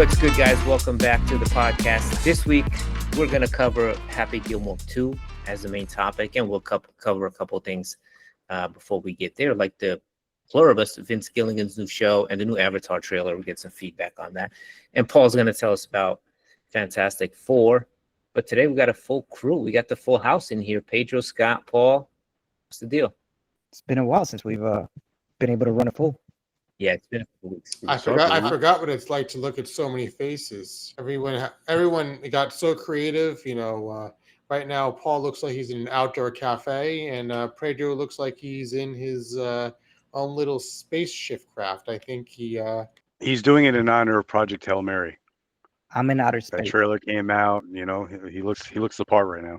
What's good, guys? Welcome back to the podcast. This week, we're going to cover Happy Gilmore 2 as the main topic, and we'll cover a couple things before we get there, like the Pluribus, Vince Gilligan's new show, and the new Avatar trailer. We'll get some feedback on that. And Paul's going to tell us about Fantastic Four. But today, we got a full crew. We got the full house in here. Pedro, Scott, Paul. What's the deal? It's been a while since we've been able to run a full. Yeah, it's been a couple weeks. I forgot what it's like to look at so many faces. Everyone got so creative. Right now Paul looks like he's in an outdoor cafe, and Pedro looks like he's in his own little spaceship craft. I think he's doing it in honor of Project Hail Mary. I'm in outer space. That trailer came out. He looks the part right now.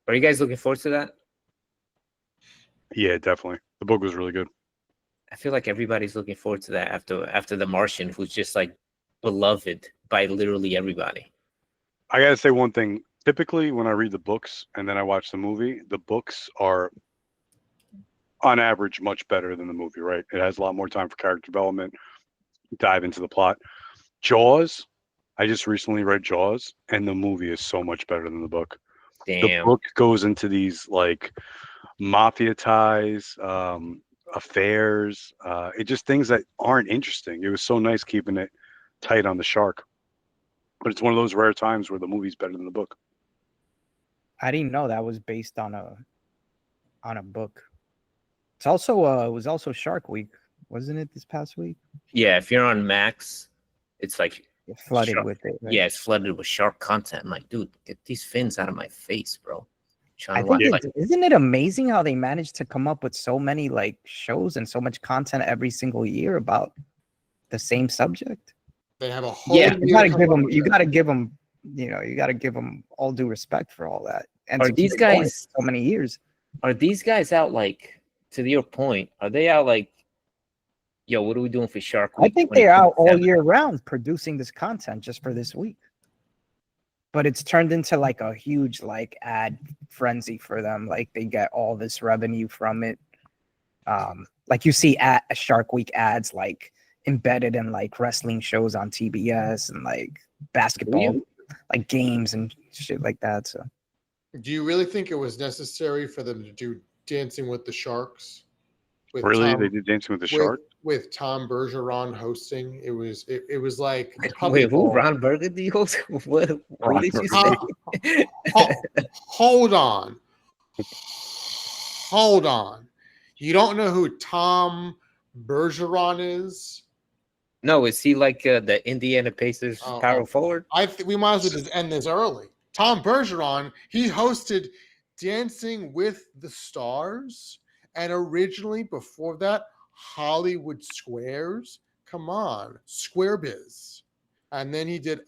Are you guys looking forward to that? Yeah, definitely. The book was really good. I feel like everybody's looking forward to that after The Martian, who's just like beloved by literally everybody. I gotta say one thing. Typically, when I read the books and then I watch the movie, the books are, on average, much better than the movie. Right? It has a lot more time for character development, dive into the plot. Jaws. I just recently read Jaws, and the movie is so much better than the book. Damn. The book goes into these like mafia ties. Affairs, it just things that aren't interesting. It was so nice keeping it tight on the shark, but it's one of those rare times where the movie's better than the book. I didn't know that was based on a book. It's also it was also Shark Week, wasn't it, this past week? Yeah, if you're on Max, it's like You're flooded shark. with it. Right? Yeah, it's flooded with shark content. I'm like, dude, get these fins out of my face, bro. I think isn't it amazing how they managed to come up with so many like shows and so much content every single year about the same subject? they have a whole. Yeah, You gotta give them all due respect for all that. And Are to these keep it going guys- for so many years? Are these guys out like, to your point, are they out like, yo, what are we doing for Shark Week? I think they're out all 2027? year round producing this content just for this week. But it's turned into like a huge like ad frenzy for them. Like they get all this revenue from it. Like you see at Shark Week ads like embedded in like wrestling shows on TBS and like basketball, like games and shit like that. So Do you really think it was necessary for them to do Dancing with the Sharks? With Really, they did Dancing with the Shark? with Tom Bergeron hosting. It was like the Wait, public who? ball. Ron Burgundy host? What did you say? Hold on. You don't know who Tom Bergeron is? No, is he like the Indiana Pacers power forward? We might as well just end this early. Tom Bergeron, he hosted Dancing with the Stars, and originally before that, Hollywood Squares. Come on, Square Biz. And then he did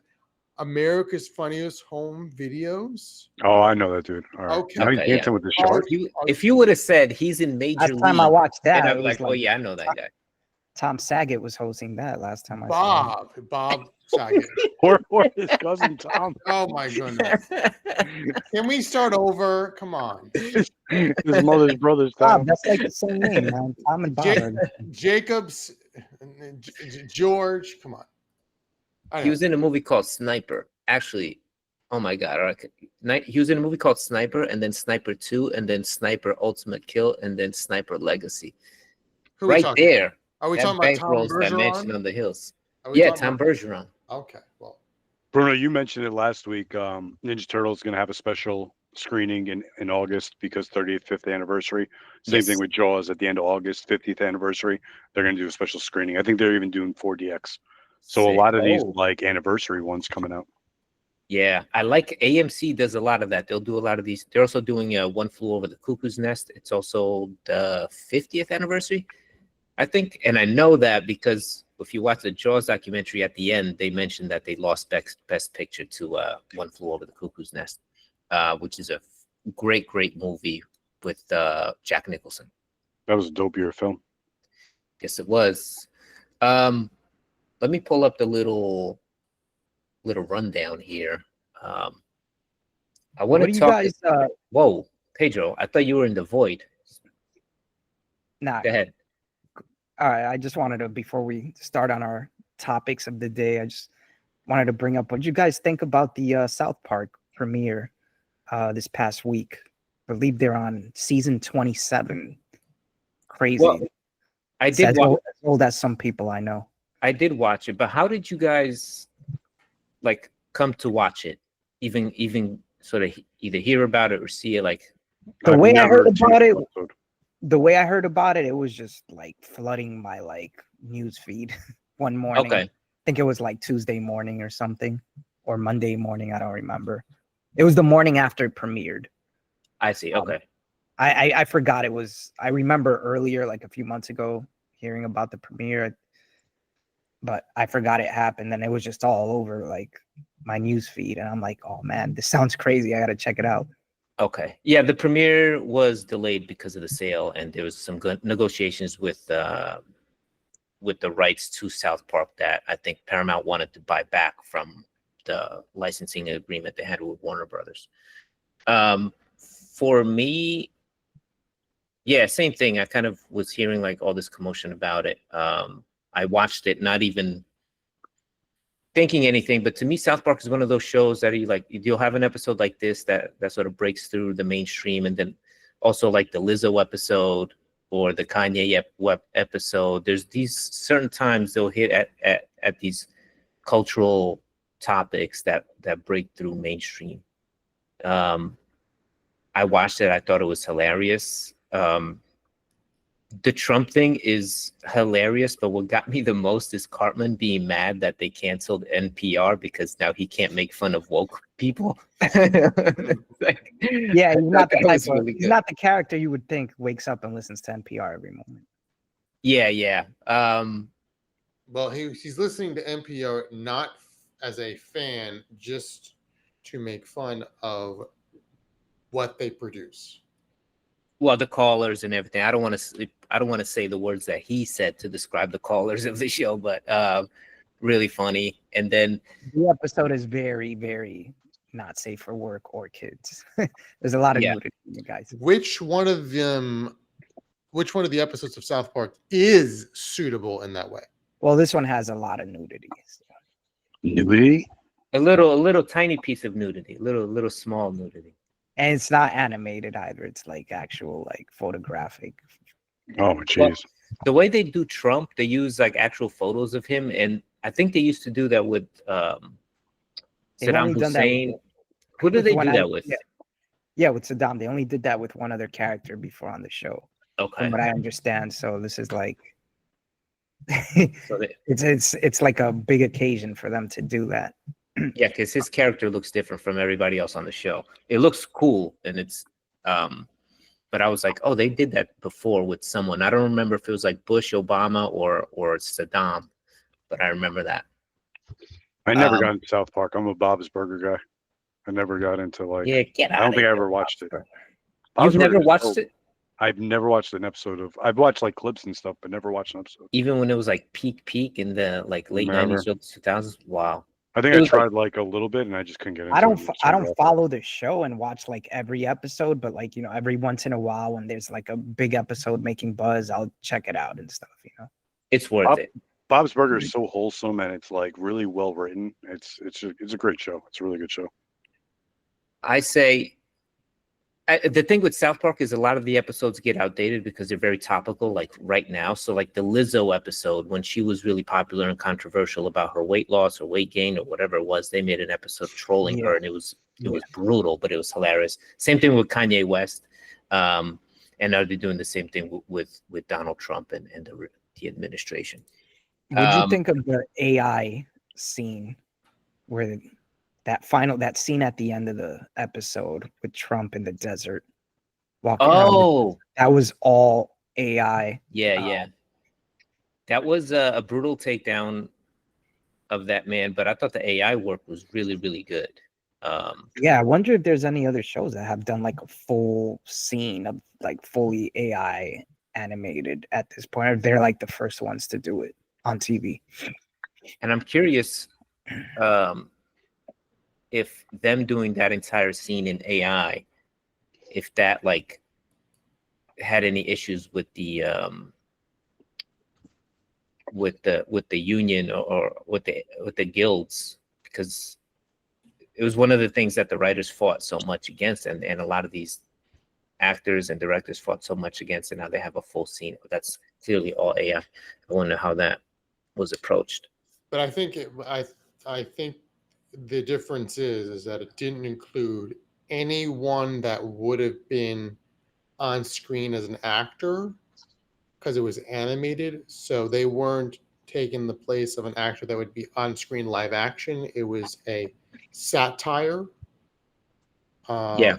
America's Funniest Home Videos. Oh, I know that dude. All right. Okay. Now he's Okay, Dancing with the Shark. If you would have said he's in Major last League, time I watched that, then I it was was like, oh yeah, I know that guy. Tom Saget was hosting that last time I saw him. Bob Saget. Or his cousin Tom. Oh my goodness. Can we start over? Come on. His mother's brother's Bob, Tom. that's like the same name, man. Tom and Bob. Jacobs, George, come on. He was in a movie called Sniper. Actually, oh my God. He was in a movie called Sniper, and then Sniper 2, and then Sniper Ultimate Kill, and then Sniper Legacy. Who are we Right talking there. about? Are we That talking about Tom bankrolls that Mansion Bergeron? on the Hills. Are we Yeah, talking Tom about- Bergeron. Okay, well, Bruno, you mentioned it last week. Ninja Turtles is going to have a special screening in August because 5th anniversary. Same Yes. thing with Jaws at the end of August, 50th anniversary. They're going to do a special screening. I think they're even doing 4DX. So a Sick. lot of these Oh. like anniversary ones coming out. Yeah, I like AMC does a lot of that. They'll do a lot of these. They're also doing One Flew Over the Cuckoo's Nest. It's also the 50th anniversary, I think. And I know that because if you watch the Jaws documentary at the end, they mentioned that they lost Best Picture to One Flew Over the Cuckoo's Nest, which is a great movie with Jack Nicholson. That was a dope year film. Yes, it was. Let me pull up the little rundown here. I want What to do you talk. guys? Whoa, Pedro! I thought you were in the void. Nah. Go ahead. All right. I just wanted to, before we start on our topics of the day, I just wanted to bring up, what did you guys think about the South Park premiere this past week? I believe they're on season 27. Crazy. Well, I It's did as watch. old as some people I know. I did watch it, but how did you guys like come to watch it? Even sort of either hear about it or see it? Like, The I've way I heard never seen about an it, episode. it was just like flooding my like news feed one morning. okay, I think it was like Tuesday morning or something, or Monday morning. I don't remember. It was the morning after it premiered. I see. Okay, I forgot it was. I remember earlier, like a few months ago, hearing about the premiere, but I forgot it happened. And it was just all over like my news feed, and I'm like, oh man, this sounds crazy. I gotta check it out. okay. Yeah, the premiere was delayed because of the sale, and there was some good negotiations with the rights to South Park that I think Paramount wanted to buy back from the licensing agreement they had with Warner Brothers. For me, yeah, same thing. I kind of was hearing like all this commotion about it. I watched it, not even thinking anything, but to me, South Park is one of those shows that you'll have an episode like this that sort of breaks through the mainstream, and then also like the Lizzo episode or the Kanye episode. There's these certain times they'll hit at these cultural topics that break through mainstream. I watched it. I thought it was hilarious. The Trump thing is hilarious, but what got me the most is Cartman being mad that they canceled NPR because now he can't make fun of woke people. Like, Yeah, he's that was really he's good. not the character you would think wakes up and listens to NPR every moment. Yeah. Well, he's listening to NPR not as a fan, just to make fun of what they produce. Well, the callers and everything. I don't want to say the words that he said to describe the callers of the show, but really funny. And then The episode is very, very not safe for work or kids. There's a lot of Yeah. nudity, you guys. Which one of the episodes of South Park is suitable in that way? Well, this one has a lot of nudity. So. Nudity? a little tiny piece of nudity, little small nudity. And it's not animated either. It's like actual, like photographic. Oh, jeez. The way they do Trump, they use like actual photos of him, and I think they used to do that with They've Saddam only done that Hussein. with- Who did with they one do that other- with? Yeah, with Saddam. They only did that with one other character before on the show, Okay, from what I understand. So this is like, so they, it's like a big occasion for them to do that. yeah, because his character looks different from everybody else on the show. It looks cool, and it's but I was like, oh, they did that before with someone. I don't remember if it was like Bush, Obama, or Saddam, but I remember that. I never got into South Park. I'm a Bob's Burger guy. I never got into like. Yeah, get out. I don't think I ever watched it. You've Bob's never Burgers watched so- it, I've never watched an episode of. I've watched like clips and stuff, but never watched an episode. even when it was like peak in the like late Never. 90s, early 2000s. Wow. I think It I was like- tried like a little bit, and I just couldn't get into I don't it. I don't follow the show and watch like every episode, but like, every once in a while when there's like a big episode making buzz, I'll check it out and stuff, It's worth Bob- it. Bob's Burger is so wholesome, and it's like really well written. It's a great show. It's a really good show. I say the thing with South Park is a lot of the episodes get outdated because they're very topical, like right now. So like the Lizzo episode, when she was really popular and controversial about her weight loss or weight gain or whatever it was, they made an episode trolling her, and it was brutal, but it was hilarious. Same thing with Kanye West, and now they're doing the same thing with Donald Trump and the administration. What do you think of the AI scene where that scene at the end of the episode with Trump in the desert walking around? Oh, That was all AI. yeah. That was a brutal takedown of that man, but I thought the AI work was really, really good. Yeah, I wonder if there's any other shows that have done like a full scene of like fully AI animated at this point. Or they're like the first ones to do it on TV. And I'm curious if them doing that entire scene in AI, if that like had any issues with the union or with the guilds, because it was one of the things that the writers fought so much against, and a lot of these actors and directors fought so much against, and now they have a full scene. But that's clearly all AI. I wonder how that was approached. But I think I think the difference is that it didn't include anyone that would have been on screen as an actor because it was animated. So they weren't taking the place of an actor that would be on screen live action. It was a satire. Yeah.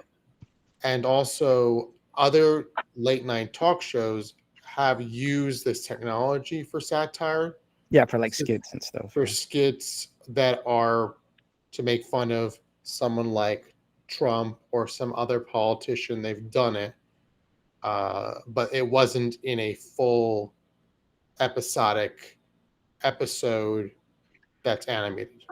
And also other late night talk shows have used this technology for satire. Yeah, for like skits and stuff. For skits that are to make fun of someone like Trump or some other politician. They've done it, but it wasn't in a full episodic episode that's animated.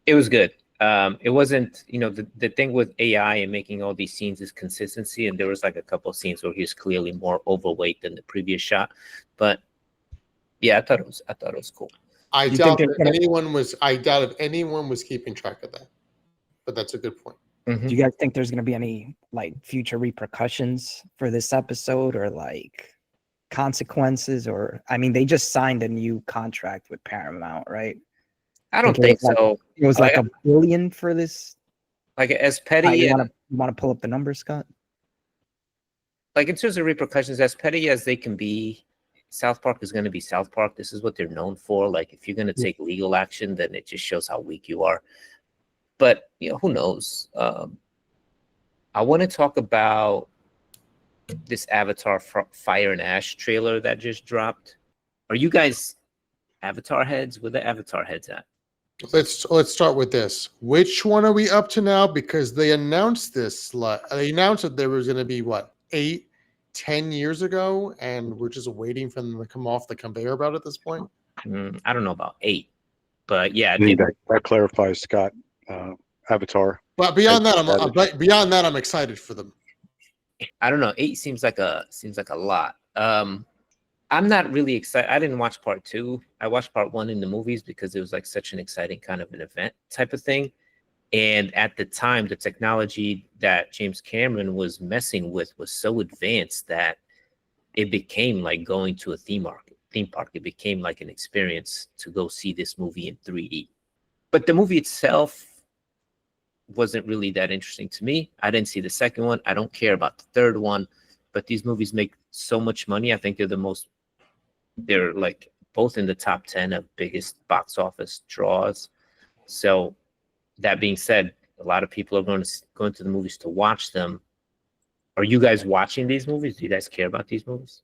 It was good. It wasn't, the thing with AI and making all these scenes is consistency. And there was like a couple of scenes where he was clearly more overweight than the previous shot. But yeah, I thought it was cool. I doubt if anyone was keeping track of that. But that's a good point. Mm-hmm. Do you guys think there's going to be any like future repercussions for this episode, or like consequences? Or I mean, they just signed a new contract with Paramount, right? I don't think so. It was like $1 billion for this. Like as petty. You want to pull up the numbers, Scott? Like in terms of repercussions, as petty as they can be, South Park is going to be South Park. This is what they're known for. Like if you're going to take legal action, then it just shows how weak you are. But who knows? I want to talk about this Avatar Fire and Ash trailer that just dropped. Are you guys Avatar heads? Where the Avatar heads at? Let's start with this. Which one are we up to now? Because they announced this. They announced that there was going to be 8-10 years ago, and we're just waiting for them to come off the conveyor belt at this point. I don't know about 8, but yeah, that clarifies, Scott. Avatar. But beyond that, I'm excited for them. I don't know. 8 seems like a lot. I'm not really excited. I didn't watch part 2. I watched part 1 in the movies because it was like such an exciting kind of an event type of thing. And at the time, the technology that James Cameron was messing with was so advanced that it became like going to a theme park. It became like an experience to go see this movie in 3D. But the movie itself wasn't really that interesting to me. I didn't see the second one. I don't care about the third one. But these movies make so much money. I think they're like both in the top 10 of biggest box office draws. So that being said, a lot of people are going to the movies to watch them. Are you guys watching these movies? Do you guys care about these movies?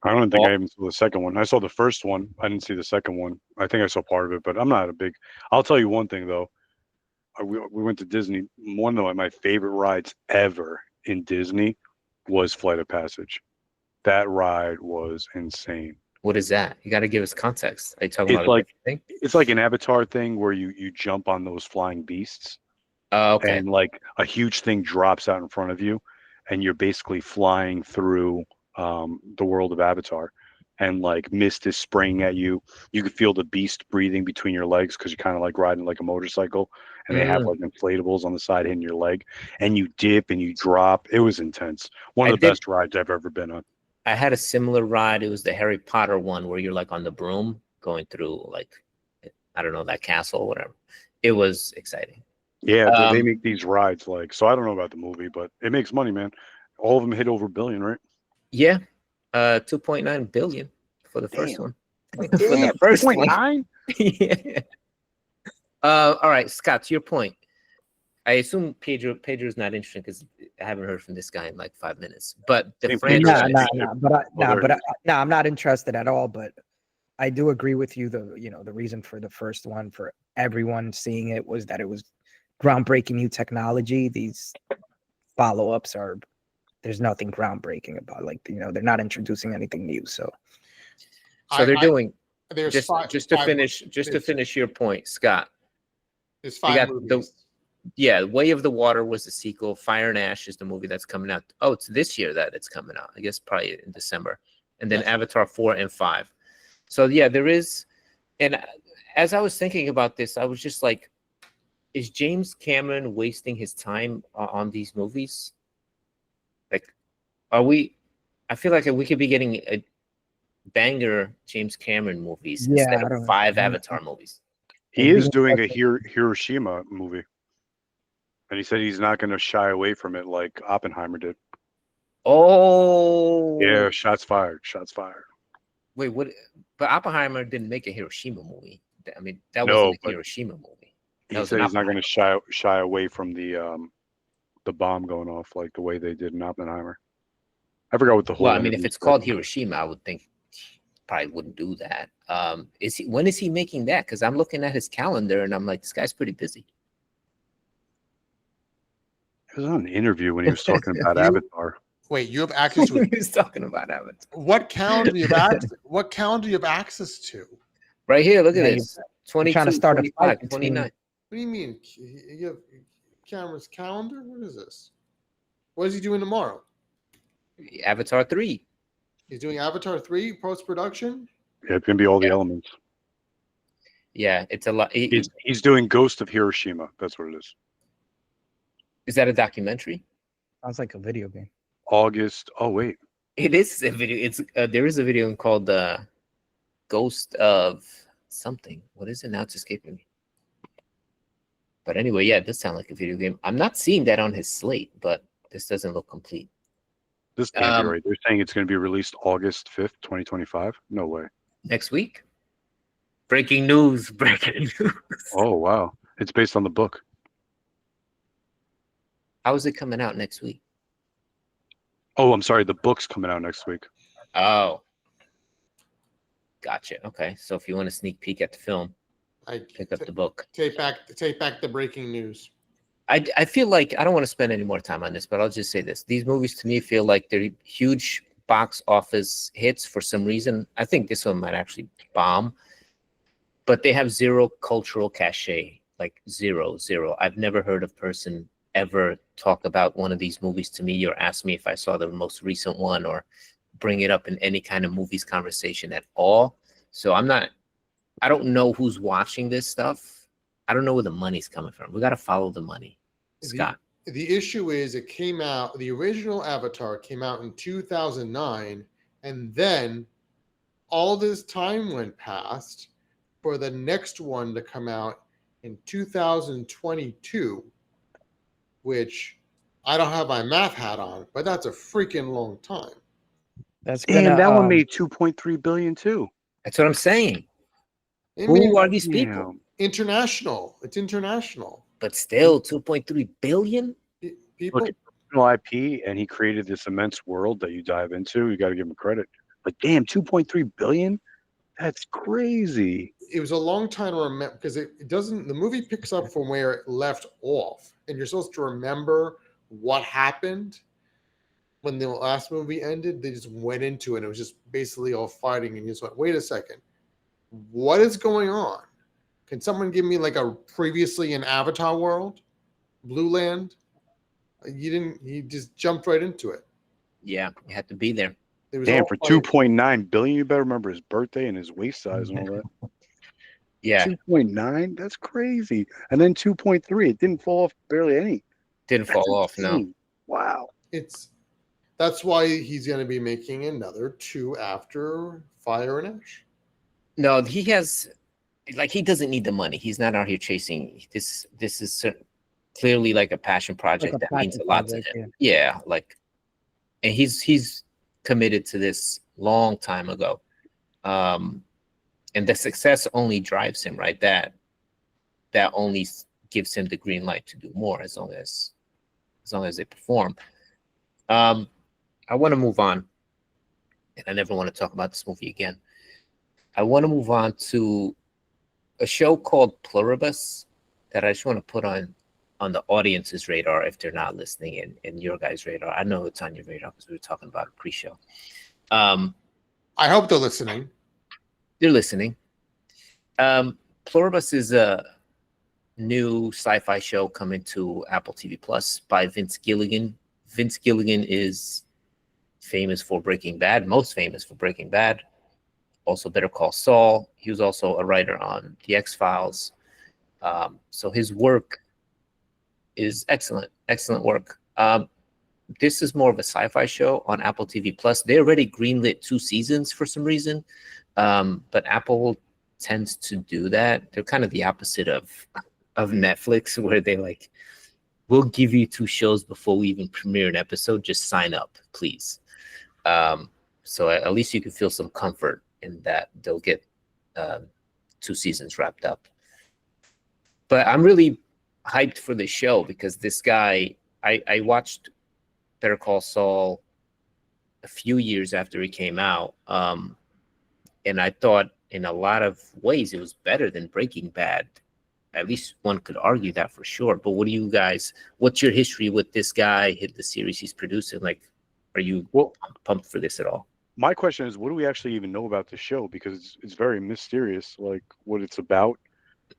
I don't think I even saw the second one. I saw the first one. I didn't see the second one. I think I saw part of it, but I'm not a big. I'll tell you one thing though. We went to Disney. One of my favorite rides ever in Disney was Flight of Passage. That ride was insane. What is that? You got to give us context. Are you talking about it's like an Avatar thing where you jump on those flying beasts. Oh, okay. And like a huge thing drops out in front of you, and you're basically flying through the world of Avatar, and like mist is spraying at you. You can feel the beast breathing between your legs because you're kind of like riding like a motorcycle, and they have like inflatables on the side hitting your leg, and you dip and you drop. It was intense. One of the best rides I've ever been on. I had a similar ride. It was the Harry Potter one where you're like on the broom going through like, I don't know, that castle or whatever. It was exciting. Yeah, they make these rides like, so I don't know about the movie, but it makes money, man. All of them hit over $1 billion, right? Yeah. 2.9 billion for the first one. For the first 2.9? Yeah. All right, Scott, to your point. I assume Pedro's not interested because I haven't heard from this guy in like 5 minutes. But the franchise, I'm not interested at all. But I do agree with you. The reason for the first one for everyone seeing it was that it was groundbreaking new technology. These follow-ups there's nothing groundbreaking about. Like they're not introducing anything new. So they're doing. There's just to finish your point, Scott. There's 5 movies. Way of the Water was the sequel. Fire and Ash is the movie that's coming out. Oh, it's this year that it's coming out. I guess probably in December. And then Avatar 4 and 5. So yeah, there is. And as I was thinking about this, I was just like, is James Cameron wasting his time on these movies? Like, are we? I feel like we could be getting a banger James Cameron movies Yeah, instead I of don't 5 know. Avatar movies. He It'd is be doing a interesting. Hiroshima movie, and he said he's not going to shy away from it like Oppenheimer did. Oh, Yeah, shots fired. Shots fired. wait, what? But Oppenheimer didn't make a Hiroshima movie. I mean, that No, wasn't a but Hiroshima movie. That he was an said he's not going to Oppenheimer. shy away from the bomb going off like the way they did in Oppenheimer. I forgot what the whole Well, I mean, if interview it's said. called Hiroshima, I would think probably wouldn't do that. Is he? When is he making that? Because I'm looking at his calendar and I'm like, this guy's pretty busy. It was on an interview when he was talking about You- Avatar. Wait, you have access to it. He's talking about Avatar. What calendar do you have access? What calendar do you have access to? Right here, look at Yeah, you're this. 22, trying to start a 25, fight between- 29. What do you mean? You have Cameron's calendar? What is this? What is he doing tomorrow? Avatar 3. He's doing Avatar 3 post production. Yeah, it's going to be all the Yeah. elements. Yeah, it's a lot. He's doing Ghost of Hiroshima. That's what it is. Is that a documentary? Sounds like a video game. August. Oh wait, It is a video. It's there is a video called Ghost of something. What is it now? It's escaping me. But anyway, yeah, it does sound like a video game. I'm not seeing that on his slate, but this doesn't look complete. this can't be right. They're saying it's going to be released August 5th, 2025. No way. Next week. Breaking news! Breaking news! Oh wow, it's based on the book. How is it coming out next week? Oh, I'm sorry. The book's coming out next week. Oh, gotcha. Okay, so if you want a sneak peek at the film, I pick up the book. take back the breaking news. I feel like I don't want to spend any more time on this, but I'll just say this: these movies to me feel like they're huge box office hits for some reason. I think this one might actually bomb, but they have zero cultural cachet, like zero. I've never heard a person ever talk about one of these movies to me or ask me if I saw the most recent one or bring it up in any kind of movies conversation at all. So I don't know who's watching this stuff. I don't know where the money's coming from. We got to follow the money. Scott. The issue is it came out, the original Avatar came out in 2009, and then all this time went past for the next one to come out in 2022, which I don't have my math hat on, but that's a freaking long time. That's Damn, gonna, that one made 2.3 billion too. That's what I'm saying. I Who mean, are these people? Damn. international. It's international. But still, 2.3 billion? People, Look, original IP, and he created this immense world that you dive into. You got to give him credit. But damn, 2.3 billion? That's crazy. it was a long time to remember because it doesn't, the movie picks up from where it left off, and you're supposed to remember what happened when the last movie ended. They just went into it, and it was just basically all fighting, and you just went, wait a second, what is going on? Can someone give me like a previously in Avatar world, Blue Land? You just jumped right into it. Yeah, you had to be there. It was Damn, all for fighting. 2.9 billion, you better remember his birthday and his waist size and all that. Yeah, 2.9? That's crazy. And then 2.3, it didn't fall off barely any. didn't That's fall off, no. insane. Wow. That's why he's going to be making another 2 after Fire and Ash. No, he has, like, he doesn't need the money. He's not out here chasing. This is clearly like a passion project that means a lot to him. Yeah, like, and he's committed to this long time ago. And the success only drives him, right? That only gives him the green light to do more as long as they perform. I want to move on, and I never want to talk about this movie again. I want to move on to a show called Pluribus that I just want to put on the audience's radar if they're not listening, and your guys' radar. I know it's on your radar because we were talking about it pre-show. I hope they're listening. They're listening. Pluribus is a new sci-fi show coming to Apple TV Plus by Vince Gilligan. Vince Gilligan is famous for Breaking Bad, most famous for Breaking Bad. also Better Call Saul. He was also a writer on The X-Files. So his work is excellent work. This is more of a sci-fi show on Apple TV Plus. They already greenlit 2 seasons for some reason, but Apple tends to do that. They're kind of the opposite of Netflix, where they like, we'll give you 2 shows before we even premiere an episode. Just sign up, please. So at least you can feel some comfort in that they'll get 2 seasons wrapped up. But I'm really hyped for the show because this guy, I watched Better Call Saul a few years after he came out, and I thought in a lot of ways it was better than Breaking Bad. At least one could argue that for sure. But what's your history with this guy, the series he's producing? Like, are you pumped for this at all? My question is, what do we actually even know about the show? Because it's very mysterious, like what it's about.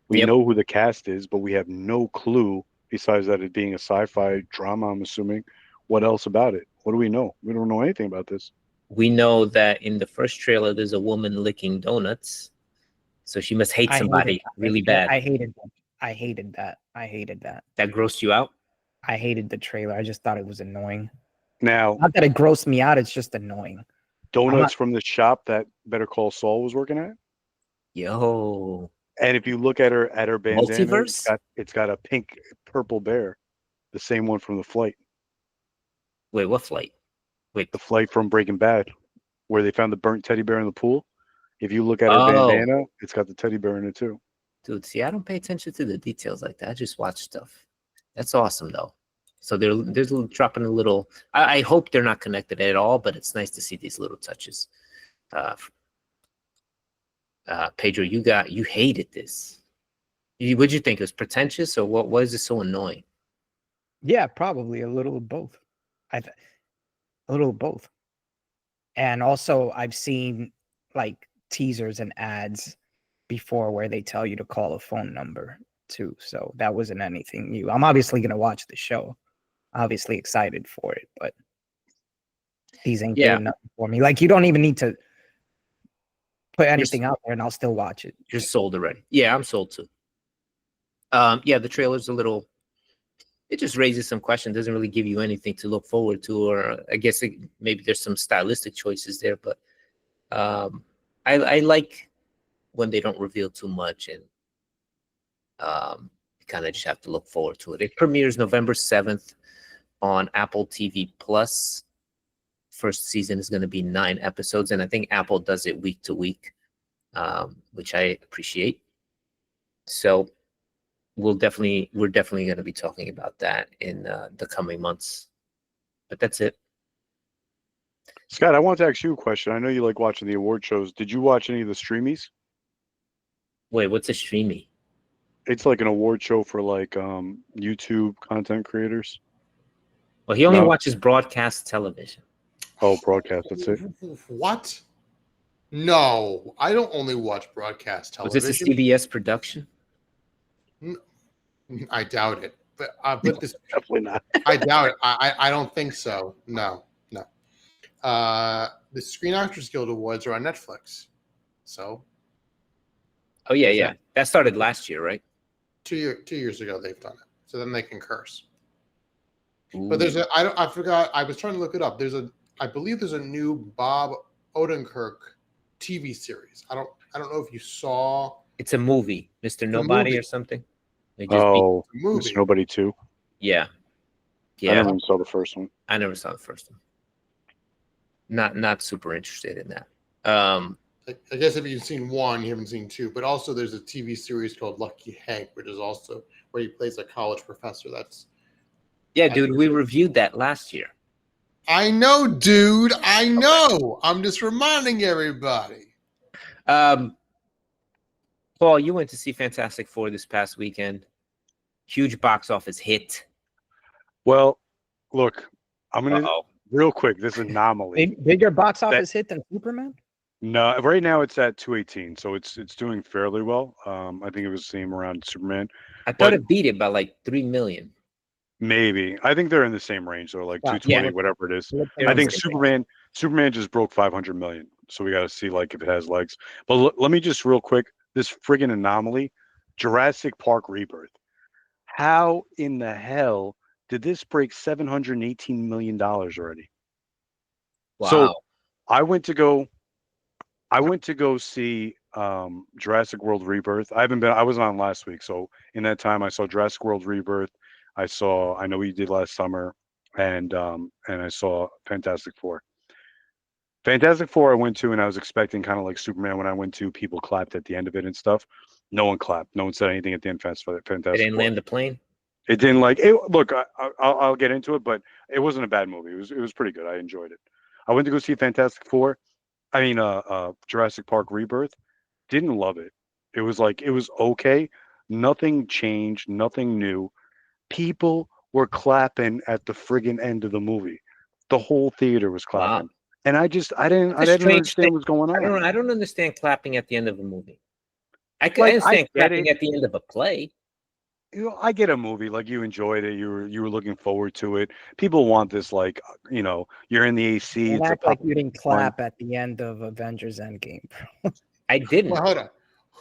We know who the cast is, but we have no clue, besides that it being a sci-fi drama, I'm assuming. What else about it? What do we know? We don't know anything about this. We know that in the first trailer, there's a woman licking donuts. So she must hate somebody really bad. I hated that. That grossed you out? I hated the trailer. I just thought it was annoying. Now, not that it grossed me out, it's just annoying. Donuts from the shop that Better Call Saul was working at? Yo. And if you look at her bandana, Multiverse? it's got a purple bear, the same one from the flight. Wait, what flight? Wait, the flight from Breaking Bad, where they found the burnt teddy bear in the pool. If you look at her bandana, it's got the teddy bear in it too. Dude, see, I don't pay attention to the details like that. I just watch stuff. That's awesome, though. So they're dropping a little. I hope they're not connected at all, but it's nice to see these little touches. Pedro, you hated this. What'd you think? It was pretentious, or what? Why is it so annoying? Yeah, probably a little of both. A little of both. And also, I've seen like teasers and ads before where they tell you to call a phone number too. So that wasn't anything new. I'm obviously gonna watch the show. Obviously excited for it, but these ain't doing nothing for me. Like, you don't even need to put anything out there and I'll still watch it. You're sold already. Yeah, I'm sold too. The trailer's a little, it just raises some questions, doesn't really give you anything to look forward to, or I guess maybe there's some stylistic choices there, but I like when they don't reveal too much, and you kind of just have to look forward to it. It premieres November 7th on Apple TV Plus. First season is going to be 9 episodes, and I think Apple does it week to week, which I appreciate. So we're definitely going to be talking about that in the coming months. But that's it. Scott, I want to ask you a question. I know you like watching the award shows. Did you watch any of the streamies? Wait, what's a streamy? It's like an award show for like YouTube content creators. Well, he only watches broadcast television. Oh, broadcast, that's it. What? No, I don't only watch broadcast television. Was this a CBS production? I doubt it. But this definitely not. I doubt it. I don't think so. No. The Screen Actors Guild Awards are on Netflix. So. Oh yeah. That started last year, right? 2 years ago they've done it. So then they can curse. Ooh. But I forgot. I was trying to look it up. I believe there's a new Bob Odenkirk TV series. I don't know if you saw. It's a movie, Mr. Nobody or something. Mr. Nobody 2. Yeah. I never even saw the first one. I never saw the first one. Not super interested in that. I guess if you've seen 1, you haven't seen 2. But also, there's a TV series called Lucky Hank, which is also where he plays a college professor. Dude, we reviewed that last year. I know, dude. I know. Okay. I'm just reminding everybody. Paul, you went to see Fantastic Four this past weekend. Huge box office hit. Well, look, I'm gonna real quick. This anomaly. Bigger box office hit than Superman? No, right now it's at 218, so it's doing fairly well. I think it was the same around Superman. I thought it beat it by like 3 million. Maybe. I think they're in the same range, though, like 220, whatever it is. I think Superman just broke 500 million. so we got to see like if it has legs. But let me just real quick, this friggin' anomaly, Jurassic Park Rebirth. How in the hell did this break $718 million already? So Wow. I went to go see Jurassic World Rebirth. I was on last week, so in that time I saw Jurassic World Rebirth. I know what you did last summer, and I saw Fantastic Four. Fantastic Four I went to, and I was expecting kind of like Superman when I went to, people clapped at the end of it and stuff. No one clapped. No one said anything at the end of They Fantastic didn't Four. land the plane. It didn't like it. Look, I'll get into it, but it wasn't a bad movie. It was pretty good. I enjoyed it. I went to go see Fantastic Four. Jurassic Park Rebirth. Didn't love it. It was okay. Nothing changed. Nothing new. People were clapping at the friggin' end of the movie. The whole theater was clapping, Wow. and I didn't That's a strange understand thing. what's going on. I don't understand clapping at the end of a movie. I Like, I understand get clapping it. at the end of a play. I get a movie, like you enjoyed it, you were looking forward to it. People want this, like, you're in the AC, Don't it's a act like pop. you didn't clap at the end of Avengers Endgame. I didn't. Well, hold on.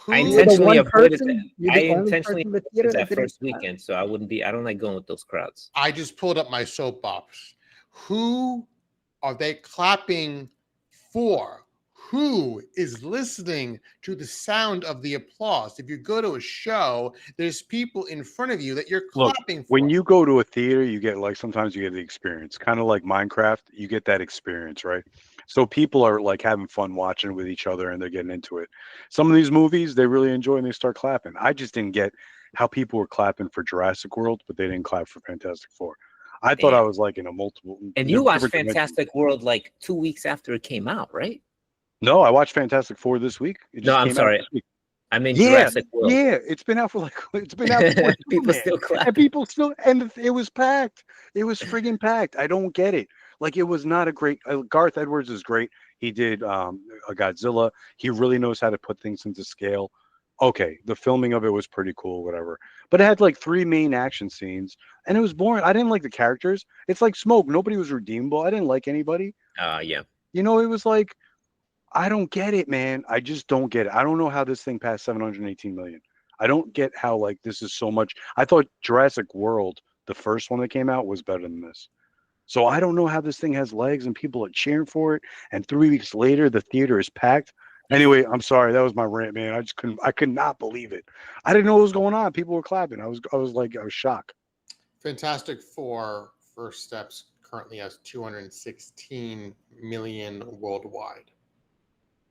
I You were the intentionally one avoided person. that. You're I the only intentionally person in the avoided theater that that didn't first clap. weekend, so I wouldn't be. I don't like going with those crowds. I just pulled up my soapbox. Who are they clapping for? Who is listening to the sound of the applause? If you go to a show, there's people in front of you that you're Look, clapping for. when you go to a theater, you get, like, sometimes you get the experience, kind of like Minecraft, you get that experience, right? So people are like having fun watching with each other and they're getting into it. Some of these movies they really enjoy and they start clapping. I just didn't get how people were clapping for Jurassic World, but they didn't clap for Fantastic Four. I thought I Damn. was like in a multiple And you watched different dimension. Fantastic World like 2 weeks after it came out, right? No, I watched Fantastic Four this week. It No, just I'm came out sorry. this week. I mean Yeah, Jurassic World. yeah, it's been out for forever, People man. still And clap. people still, and it was packed. It was friggin' packed. I don't get it. Like, it was not a great. Garth Edwards is great. He did a Godzilla. He really knows how to put things into scale. Okay, the filming of it was pretty cool, whatever. But it had like 3 main action scenes, and it was boring. I didn't like the characters. It's like Smoke. Nobody was redeemable. I didn't like anybody. Yeah. It was like, I don't get it, man. I just don't get it. I don't know how this thing passed 718 million. I don't get how, like, this is so much. I thought Jurassic World, the first one that came out, was better than this. So I don't know how this thing has legs and people are cheering for it. And 3 weeks later, the theater is packed. Anyway, I'm sorry. That was my rant, man. I could not believe it. I didn't know what was going on. People were clapping. I was shocked. Fantastic Four First Steps currently has 216 million worldwide.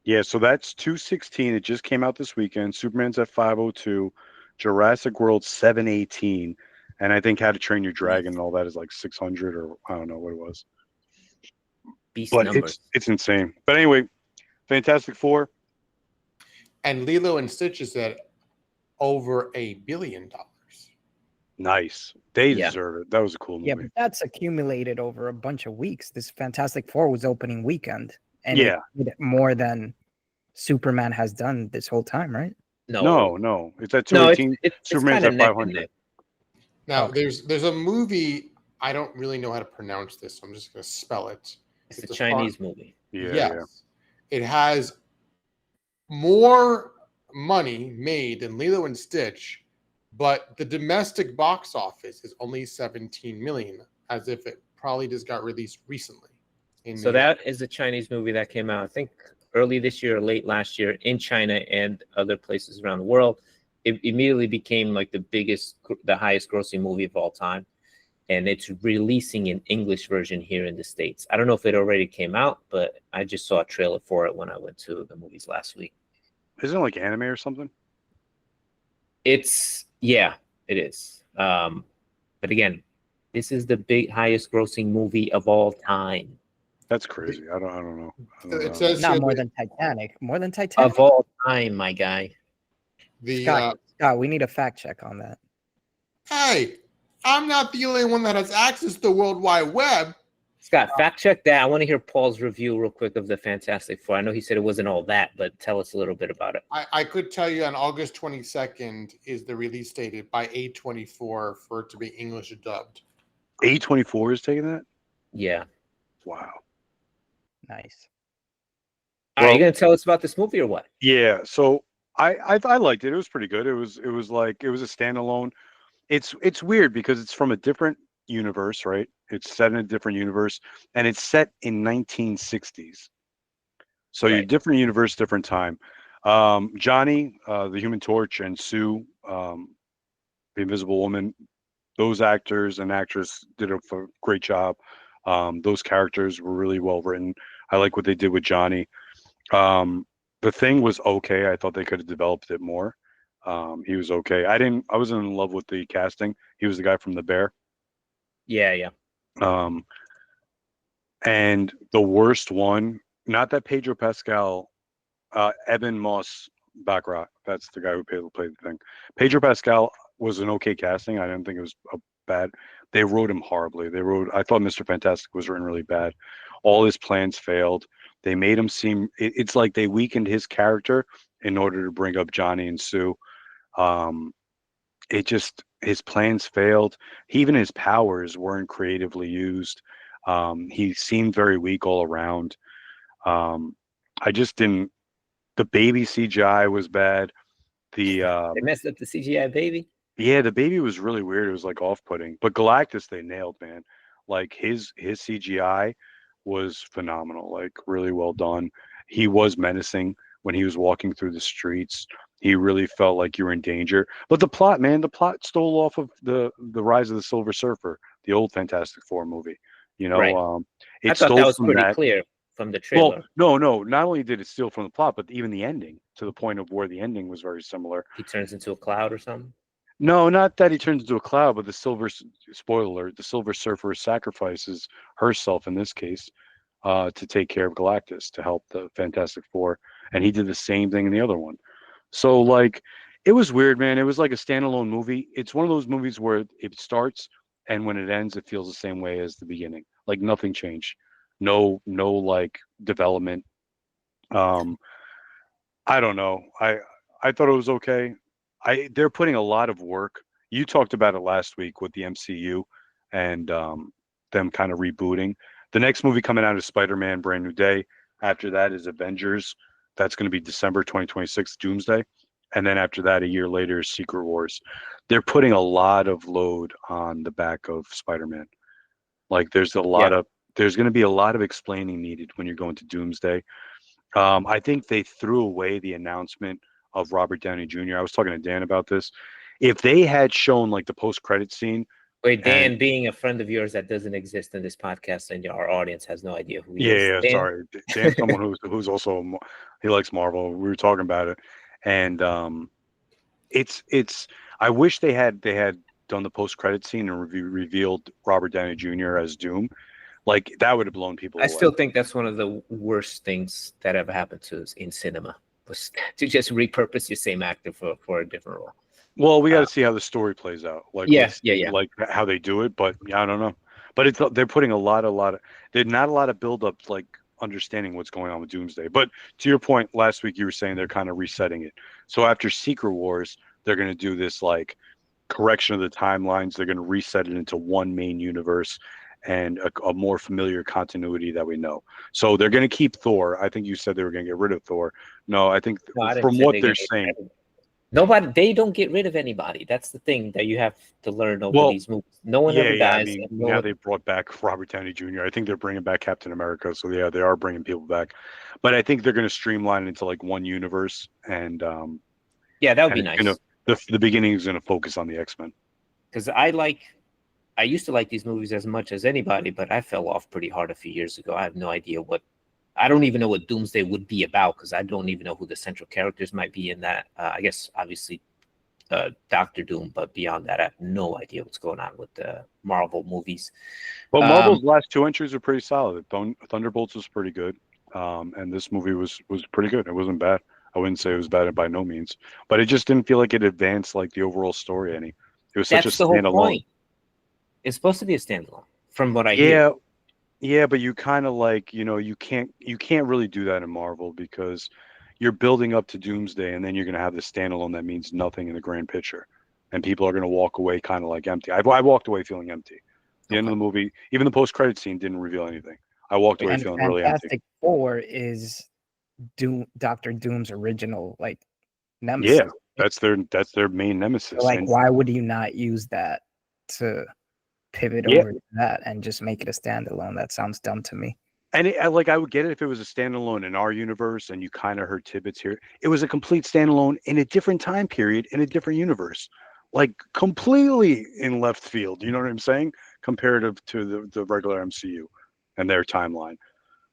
Yeah, so that's 216. It just came out this weekend. Superman's at 502. Jurassic World 718. And I think How to Train Your Dragon and all that is like 600, or I don't know what it was. Beast But numbers. it's insane. But anyway, Fantastic Four. And Lilo and Stitch is at over $1 billion. Nice. They Yeah. deserve it. That was a cool Yeah, movie. but that's accumulated over a bunch of weeks. This Fantastic Four was opening weekend, and Yeah. it did more than Superman has done this whole time, right? No. It's at No, 218. it's Superman's kinda at neck and 500. neck. Now, Okay. there's a movie, I don't really know how to pronounce this, so I'm just going to spell it. It's a Chinese movie. Yeah, Yes. yeah. It has more money made than Lilo and Stitch, but the domestic box office is only 17 million, as if it probably just got released recently. So that is a Chinese movie that came out, I think, early this year or late last year in China and other places around the world. It immediately became like the highest grossing movie of all time. And it's releasing an English version here in the States. I don't know if it already came out, but I just saw a trailer for it when I went to the movies last week. Isn't it like anime or something? It is. But again, this is the highest grossing movie of all time. That's crazy. I don't know. It says Not here more that than Titanic. More than Titanic. Of all time, my guy. Scott, we need a fact check on that. Hey, I'm not the only one that has access to the World Wide Web. Scott, fact check that. I want to hear Paul's review real quick of the Fantastic Four. I know he said it wasn't all that, but tell us a little bit about it. I could tell you on August 22nd is the release date by A24 for it to be English dubbed. A24 is taking that? Yeah. Wow. Nice. Are you going to tell us about this movie or what? Yeah, so I liked it. It was pretty good. It was like it was a standalone. It's weird because it's from a different universe, right? It's set in a different universe, and it's set in 1960s. So you're Right. different universe, different time. Johnny, the Human Torch, and Sue, the Invisible Woman, those actors and actress did a great job. Those characters were really well written. I like what they did with Johnny. The Thing was okay. I thought they could have developed it more. He was okay. I wasn't in love with the casting. He was the guy from The Bear. Yeah, yeah. Um, and the worst one, not that Pedro Pascal, Evan Moss Baccarat. That's the guy who played the Thing. Pedro Pascal was an okay casting. I didn't think it was bad. They wrote him horribly. I thought Mr. Fantastic was written really bad. All his plans failed. They made him seem. It's like they weakened his character in order to bring up Johnny and Sue. His plans failed. Even his powers weren't creatively used. He seemed very weak all around. I just didn't. The baby CGI was bad. They messed up the CGI baby. Yeah, the baby was really weird. It was like off-putting. But Galactus, they nailed, man. Like his CGI was phenomenal. Like really well done. He was menacing when he was walking through the streets. He really felt like you were in danger. But the plot, man, the plot stole off of the Rise of the Silver Surfer, the old Fantastic Four movie. You know, Right. it I thought stole that was from pretty that. clear from the Well, trailer. no. Not only did it steal from the plot, but even the ending, to the point of where the ending was very similar. He turns into a cloud or something. No, not that he turns into a cloud, but spoiler alert, the Silver Surfer sacrifices herself in this case to take care of Galactus, to help the Fantastic Four, and he did the same thing in the other one. So like, it was weird, man. It was like a standalone movie. It's one of those movies where it starts and when it ends, it feels the same way as the beginning. Like nothing changed. No like development. Um, I don't know. I thought it was okay. They're putting a lot of work. You talked about it last week with the MCU and them kind of rebooting. The next movie coming out is Spider-Man: Brand New Day. After that is Avengers. That's going to be December 2026, Doomsday. And then after that, a year later, is Secret Wars. They're putting a lot of load on the back of Spider-Man. Like there's going to be a lot of explaining needed when you're going to Doomsday. I think they threw away the announcement of Robert Downey Jr. I was talking to Dan about this. If they had shown like the post-credit scene, Wait, Dan, being a friend of yours that doesn't exist in this podcast, and our audience has no idea who he is. yeah, Dan? sorry, Dan's someone who's also he likes Marvel. We were talking about it, and it's. I wish they had done the post-credit scene and revealed Robert Downey Jr. as Doom. Like that would have blown people I away. still think that's one of the worst things that ever happened to us in cinema, was to just repurpose your same actor for a different role. Well, we got to see how the story plays out. Like, Yeah. like how they do it. But yeah, I don't know. But they're putting a lot of. There's not a lot of build up, like understanding what's going on with Doomsday. But to your point, last week you were saying they're kind of resetting it. So after Secret Wars, they're going to do this like correction of the timelines. They're going to reset it into one main universe and a more familiar continuity that we know. So they're going to keep Thor. I think you said they were going to get rid of Thor. No, I think from what they're saying. They don't get rid of anybody. That's the thing that you have to learn over these movies. No one ever dies. I mean, now they brought back Robert Downey Jr. I think they're bringing back Captain America. So yeah, they are bringing people back. But I think they're going to streamline it into like one universe. And that would be nice. The beginning is going to focus on the X-Men. Because I used to like these movies as much as anybody, but I fell off pretty hard a few years ago. I have no idea I don't even know what Doomsday would be about, because I don't even know who the central characters might be in that. I guess obviously Doctor Doom, but beyond that, I have no idea what's going on with the Marvel movies. Well, Marvel's last two entries are pretty solid. Thunderbolts was pretty good, and this movie was pretty good. It wasn't bad. I wouldn't say it was bad by no means, but it just didn't feel like it advanced like the overall story any. It was such a standalone. Whole point. It's supposed to be a standalone, from what I hear. Yeah, but you kind of like, you can't really do that in Marvel because you're building up to Doomsday, and then you're going to have this standalone that means nothing in the grand picture, and people are going to walk away kind of like empty. I walked away feeling empty. The end of the movie, even the post-credit scene didn't reveal anything. I walked away feeling really empty. Fantastic Four is Doctor Doom's original like nemesis. Yeah, that's their main nemesis. So, like, And why would you not use that to pivot yeah, over to that and just make it a standalone? That sounds dumb to me. and I would get it if it was a standalone in our universe and you kind of heard tidbits here. It was a complete standalone in a different time period in a different universe, like completely in left field. You know what I'm saying? Comparative to the regular MCU and their timeline.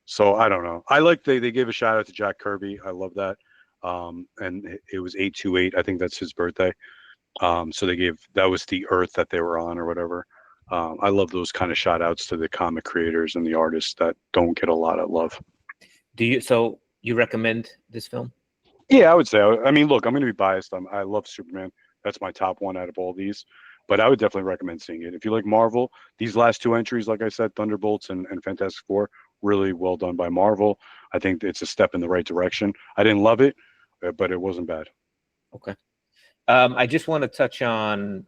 So I don't know. I like they gave a shout out to Jack Kirby. I love that. And it was 828. I think that's his birthday. So that was the Earth that they were on or whatever. I love those kind of shout outs to the comic creators and the artists that don't get a lot of love. So you recommend this film? Yeah, I would say. I mean, look, I'm going to be biased. I love Superman. That's my top one out of all these. But I would definitely recommend seeing it. If you like Marvel, these last two entries, like I said, Thunderbolts and Fantastic Four, really well done by Marvel. I think it's a step in the right direction. I didn't love it, but it wasn't bad. Okay. I just want to touch on,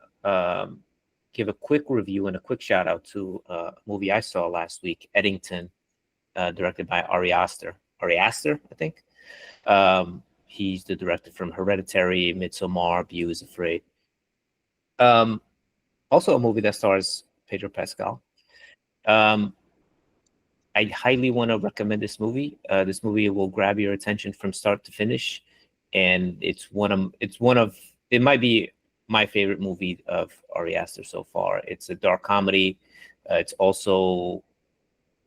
give a quick review and a quick shout out to a movie I saw last week, Eddington, directed by Ari Aster. Ari Aster, I think. He's the director from Hereditary, Midsommar, Beau is Afraid. Also a movie that stars Pedro Pascal. I highly want to recommend this movie. This movie will grab your attention from start to finish, and it might be my favorite movie of Ari Aster so far. It's a dark comedy. It's also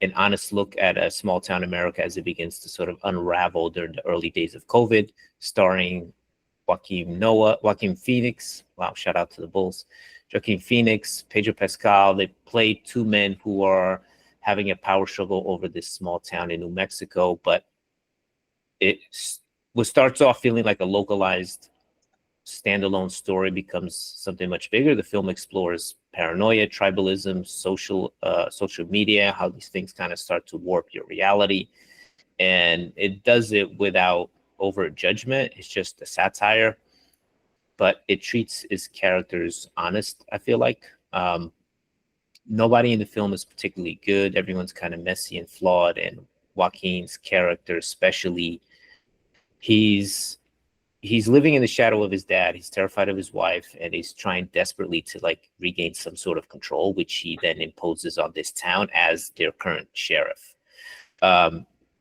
an honest look at a small town America as it begins to sort of unravel during the early days of COVID, starring Joaquin Phoenix. Wow, shout out to the Bulls. Joaquin Phoenix, Pedro Pascal. They play two men who are having a power struggle over this small town in New Mexico, but what starts off feeling like a localized standalone story becomes something much bigger. The film explores paranoia, tribalism, social media, how these things kind of start to warp your reality. And it does it without overt judgment. It's just a satire, but it treats its characters honest, I feel like. Nobody in the film is particularly good. Everyone's kind of messy and flawed. And Joaquin's character, especially, he's living in the shadow of his dad. He's terrified of his wife, and he's trying desperately to like regain some sort of control, which he then imposes on this town as their current sheriff.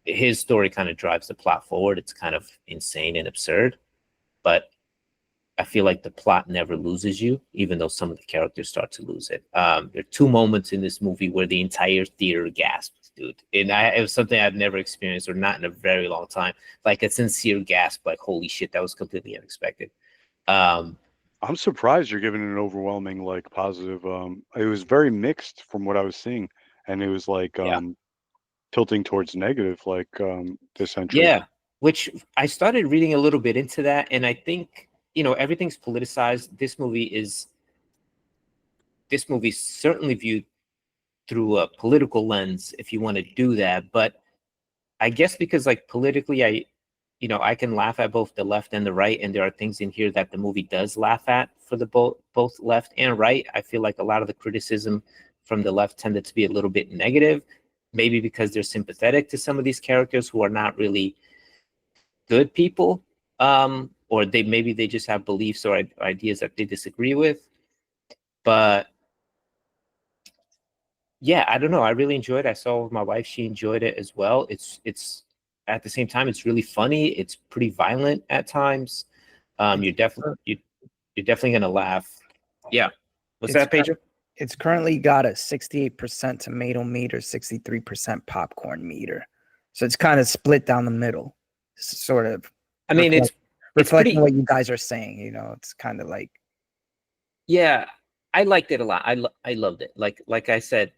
His story kind of drives the plot forward. It's kind of insane and absurd, but I feel like the plot never loses you, even though some of the characters start to lose it. There are two moments in this movie where the entire theater gasped, dude. And it was something I've never experienced, or not in a very long time. Like a sincere gasp, like, holy shit, that was completely unexpected. I'm surprised you're giving it an overwhelming, like, positive. It was very mixed from what I was seeing, and it was like tilting towards negative, like this entry. Yeah, which I started reading a little bit into that, and I think, everything's politicized. This movie is certainly viewed through a political lens, if you want to do that. But I guess because, like, politically, I can laugh at both the left and the right, and there are things in here that the movie does laugh at for the both left and right. I feel like a lot of the criticism from the left tended to be a little bit negative, maybe because they're sympathetic to some of these characters who are not really good people. Or maybe they just have beliefs or ideas that they disagree with. But yeah, I don't know. I really enjoyed it. I saw it with my wife. She enjoyed it as well. It's at the same time, it's really funny. It's pretty violent at times. You're definitely gonna laugh. Yeah. What's that, Pedro? It's currently got a 68% tomato meter, 63% popcorn meter. So it's kind of split down the middle. Sort of. I mean, it's reflecting what you guys are saying, it's kind of like. Yeah, I liked it a lot. I loved it. Like I said,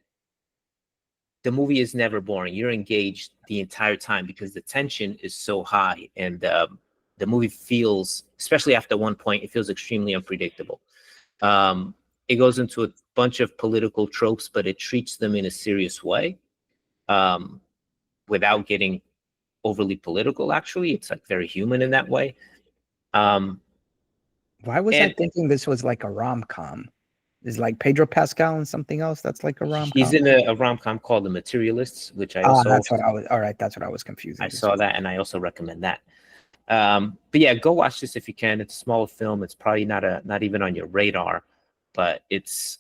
the movie is never boring. You're engaged the entire time because the tension is so high, and the movie feels, especially after one point, it feels extremely unpredictable. It goes into a bunch of political tropes, but it treats them in a serious way, without getting overly political. Actually, it's like very human in that way. Why was I thinking this was like a rom-com? is like Pedro Pascal and something else. That's like a rom-com. He's in a rom-com called The Materialists, which I also that's what I was. All right, that's what I was confusing. I saw that, and I also recommend that. But yeah, go watch this if you can. It's a small film. It's probably not even on your radar, but it's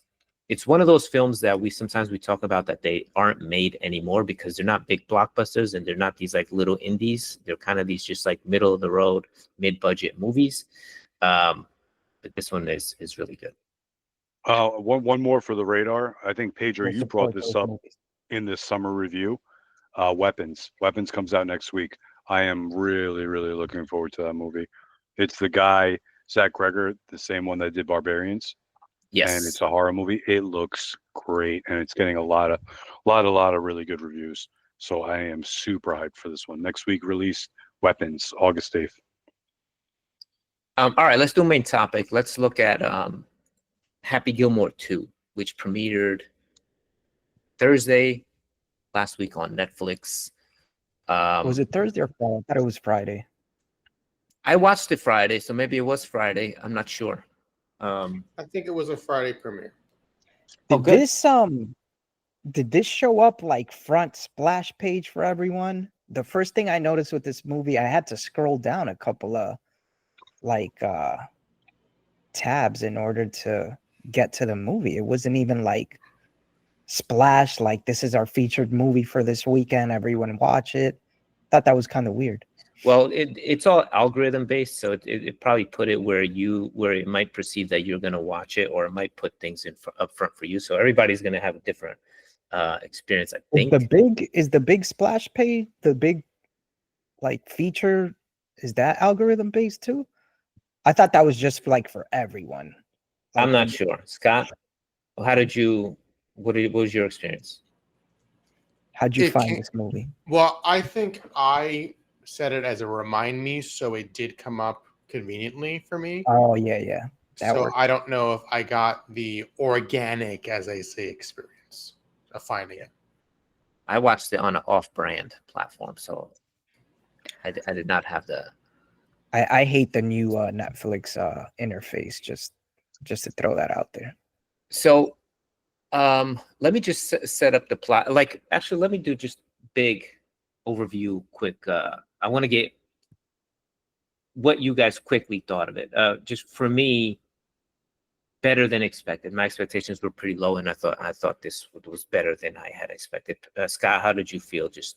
one of those films that we sometimes talk about that they aren't made anymore because they're not big blockbusters and they're not these like little indies. They're kind of these just like middle of the road, mid-budget movies. But this one is really good. One more for the radar. I think Pedro, We'll you brought support this those up movies. in this summer review. Weapons comes out next week. I am really looking forward to that movie. It's the guy Zach Greger, the same one that did Barbarians. Yes, And it's a horror movie. It looks great, and it's getting a lot of really good reviews. So I am super hyped for this one. Next week release, Weapons, August 8th. all right, let's do main topic. Let's look at Happy Gilmore 2, which premiered Thursday last week on Netflix. Was it Thursday or Friday? I thought it was Friday. I watched it Friday, so maybe it was Friday. I'm not sure. I think it was a Friday premiere. good. Did this show up like front splash page for everyone? The first thing I noticed with this movie, I had to scroll down a couple of tabs in order to get to the movie. It wasn't even like splash, like this is our featured movie for this weekend, everyone watch it. Thought that was kind of weird. Well, it's all algorithm based, so it probably put it where it might perceive that you're going to watch it, or it might put things up front for you. So everybody's going to have a different experience, I think. Is the big splash page, the big like feature, is that algorithm based too? I thought that was just like for everyone. I'm not sure. Scott, what was your experience? How'd you find this movie? Well, I think I set it as a remind me, so it did come up conveniently for me. Oh yeah. That so worked. I don't know if I got the organic, as I say, experience of finding it. I watched it on an off-brand platform, so I did not have the. I hate the new Netflix interface. Just to throw that out there. So, let me just set up the plot. Like, actually, let me do just big overview, quick. I want to get what you guys quickly thought of it. Just for me, better than expected. My expectations were pretty low, and I thought this was better than I had expected. Scott, how did you feel? Just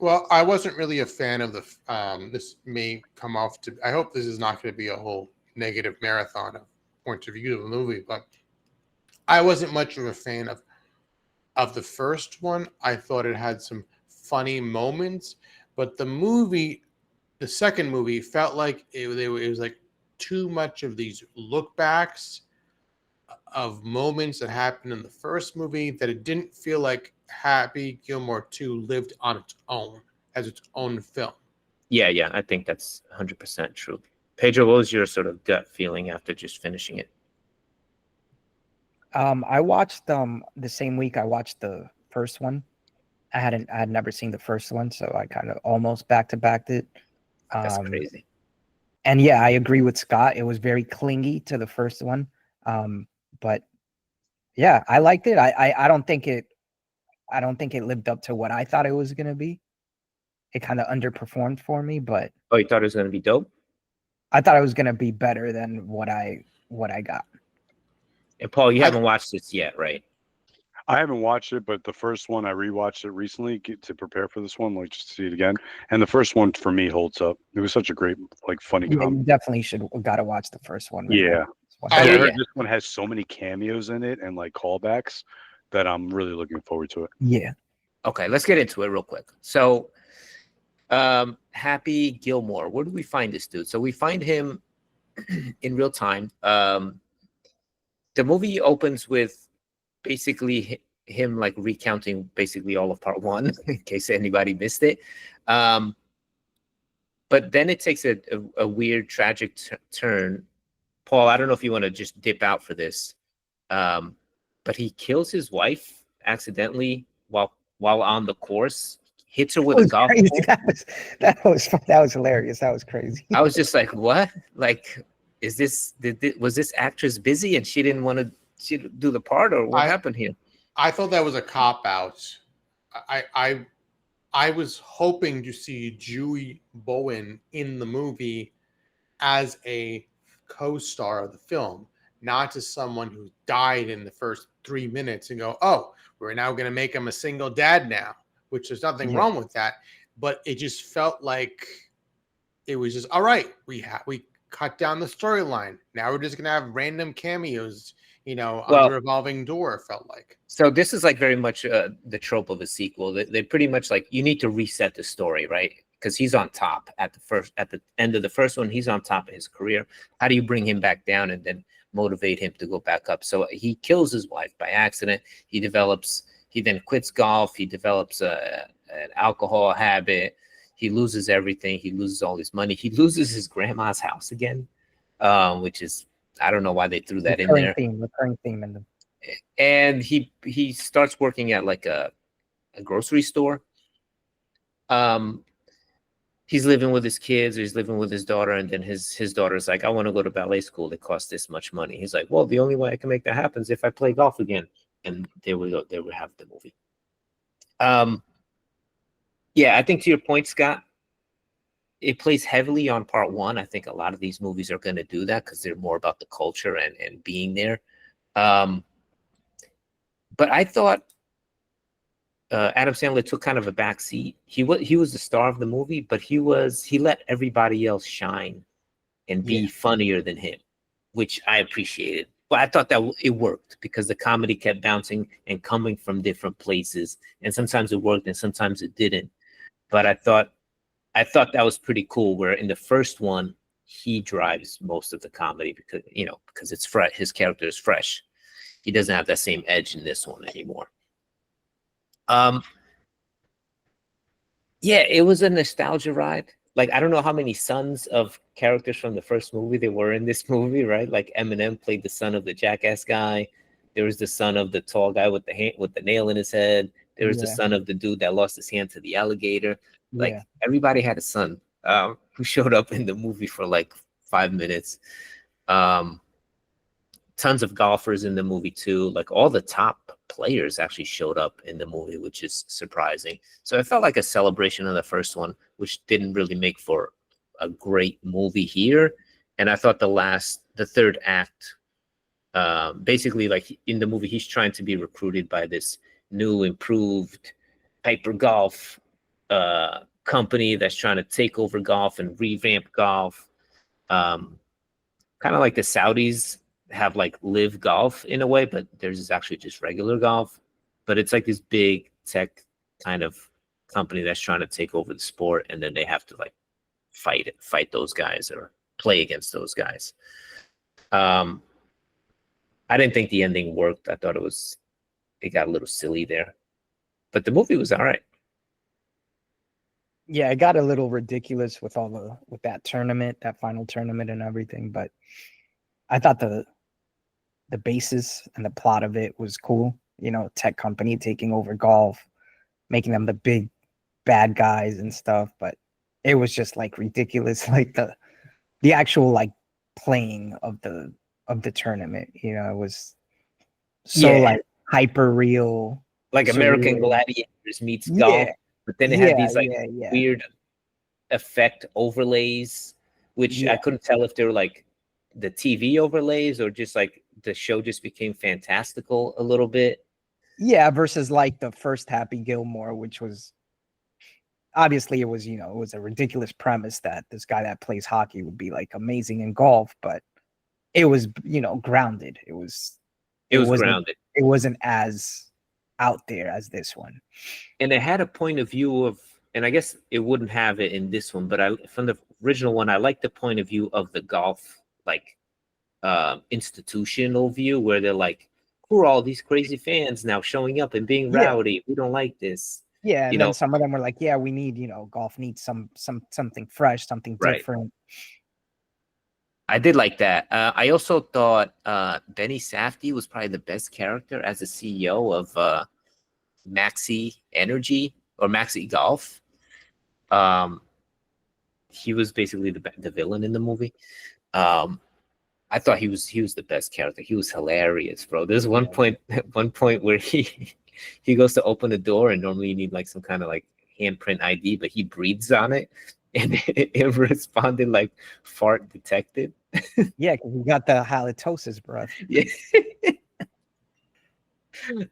Well, I wasn't really a fan of the. This may come off to. I hope this is not going to be a whole negative marathon of point of view of the movie, but I wasn't much of a fan of the first one. I thought it had some funny moments, but the second movie felt like it was like too much of these look backs of moments that happened in the first movie, that it didn't feel like Happy Gilmore 2 lived on its own as its own film. yeah, I think that's 100% true. Pedro, what was your sort of gut feeling after just finishing it? I watched the same week I watched the first one. I had never seen the first one, so I kind of almost back to backed it. That's crazy. And yeah, I agree with Scott. It was very clingy to the first one. But yeah, I liked it. I don't think it lived up to what I thought it was gonna be. It kind of underperformed for me, but Oh, you thought it was going to be dope? I thought it was gonna be better than what I got. And Paul, you haven't watched this yet, right? I haven't watched it, but the first one I rewatched it recently to prepare for this one, like just to see it again. And the first one for me holds up. It was such a great, like, funny Yeah, comedy. you definitely gotta watch the first one. Yeah. I I would- heard this one has so many cameos in it and like callbacks that I'm really looking forward to it. Yeah. Okay, let's get into it real quick. So, Happy Gilmore, where do we find this dude? So we find him in real time. The movie opens with basically him like recounting basically all of part one, in case anybody missed it. But then it takes a weird, tragic turn. Paul, I don't know if you want to just dip out for this, but he kills his wife accidentally while on the course. Hits her with a golf ball. That was hilarious. That was crazy. I was just like, what? Like, was this actress busy and she didn't want to do the part, or what happened here? I thought that was a cop out. I was hoping to see Julie Bowen in the movie as a co-star of the film, not as someone who died in the first 3 minutes and go, oh, we're now going to make him a single dad now, which there's nothing wrong with that. But it just felt like it was just, all right, we cut down the storyline. Now we're just going to have random cameos, on the revolving door, it felt like. So this is like very much the trope of a sequel. They pretty much like, you need to reset the story, right? Because he's on top at the end of the first one. He's on top of his career. How do you bring him back down and then motivate him to go back up? So he kills his wife by accident. He then quits golf. He develops an alcohol habit. He loses everything. He loses all his money. He loses his grandma's house again, which is, I don't know why they threw that in there. Recurring theme in the. And he starts working at like a grocery store. He's living with his kids, or he's living with his daughter, and then his daughter's like, I want to go to ballet school. It costs this much money. He's like, well, the only way I can make that happen is if I play golf again. And there we go. There we have the movie. Yeah, I think to your point, Scott, it plays heavily on part one. I think a lot of these movies are going to do that because they're more about the culture and being there. But I thought Adam Sandler took kind of a back seat. He was the star of the movie, but he let everybody else shine and be funnier than him, which I appreciated. But I thought that it worked because the comedy kept bouncing and coming from different places, and sometimes it worked and sometimes it didn't. But I thought that was pretty cool. Where in the first one, he drives most of the comedy because it's fresh. His character is fresh. He doesn't have that same edge in this one anymore. Yeah, it was a nostalgia ride. Like, I don't know how many sons of characters from the first movie there were in this movie, right? Like Eminem played the son of the jackass guy. There was the son of the tall guy with the nail in his head. There was the son of the dude that lost his hand to the alligator. Like everybody had a son who showed up in the movie for like 5 minutes. Tons of golfers in the movie too. Like all the top players actually showed up in the movie, which is surprising. So it felt like a celebration of the first one, which didn't really make for a great movie here. And I thought the third act, basically like in the movie, he's trying to be recruited by this new improved Piper Golf company that's trying to take over golf and revamp golf. Kind of like the Saudis have like live golf in a way, but theirs is actually just regular golf. But it's like this big tech kind of company that's trying to take over the sport, and then they have to like fight those guys or play against those guys. I didn't think the ending worked. I thought it got a little silly there, but the movie was all right. Yeah, it got a little ridiculous with that tournament, that final tournament and everything, but I thought the basis and the plot of it was cool. Tech company taking over golf, making them the big bad guys and stuff, but it was just like ridiculous, like the actual like playing of the tournament, it was so like hyper real, like American Gladiators meets golf. But then it had these like weird effect overlays, which I couldn't tell if they were like the TV overlays or just like the show just became fantastical a little bit. Yeah, versus like the first Happy Gilmore, which was obviously it was a ridiculous premise that this guy that plays hockey would be like amazing in golf, but it was grounded. It was grounded. It wasn't as out there as this one, and it had a point of view of, and I guess it wouldn't have it in this one, but from the original one, I like the point of view of the golf like institutional view, where they're like, who are all these crazy fans now showing up and being rowdy? We don't like this. Yeah, and then some of them were like, we need, golf needs something fresh, something different. I did like that. I also thought Benny Safdie was probably the best character as a CEO of Maxi Energy or Maxi Golf. He was basically the villain in the movie. I thought he was the best character. He was hilarious, bro. There's one point where he goes to open the door, and normally you need like some kind of like handprint ID, but he breathes on it, and it responded like fart detected. Yeah, because he got the halitosis breath. Yeah,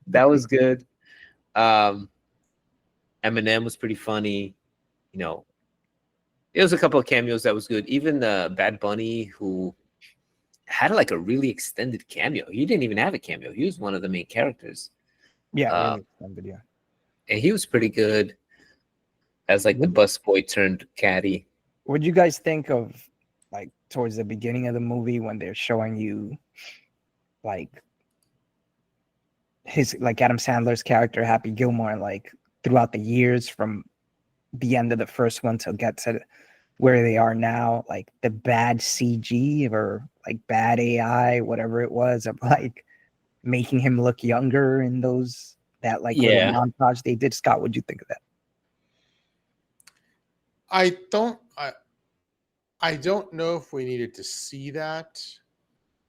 that was good. Eminem was pretty funny. You know, there was a couple of cameos that was good. Even Bad Bunny, who had like a really extended cameo. He didn't even have a cameo. He was one of the main characters. Yeah, really extended, yeah. And he was pretty good as like the busboy turned caddy. What'd you guys think of like towards the beginning of the movie when they're showing you like his like Adam Sandler's character Happy Gilmore like throughout the years from the end of the first one to get to where they are now, like the bad CG or like bad AI, whatever it was, of like making him look younger in those that like little montage they did. Scott, what'd you think of that? I don't know if we needed to see that.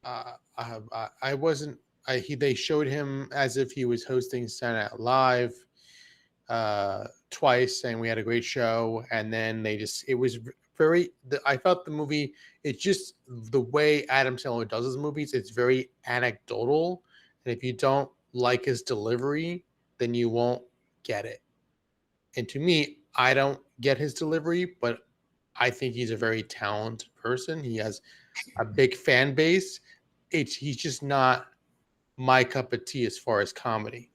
I wasn't. They showed him as if he was hosting Saturday Night Live twice, and we had a great show. And then it was very. I felt the movie. It's just the way Adam Sandler does his movies. It's very anecdotal, and if you don't like his delivery, then you won't get it. And to me, I don't get his delivery, but I think he's a very talented person. He has a big fan base. He's just not my cup of tea as far as comedy.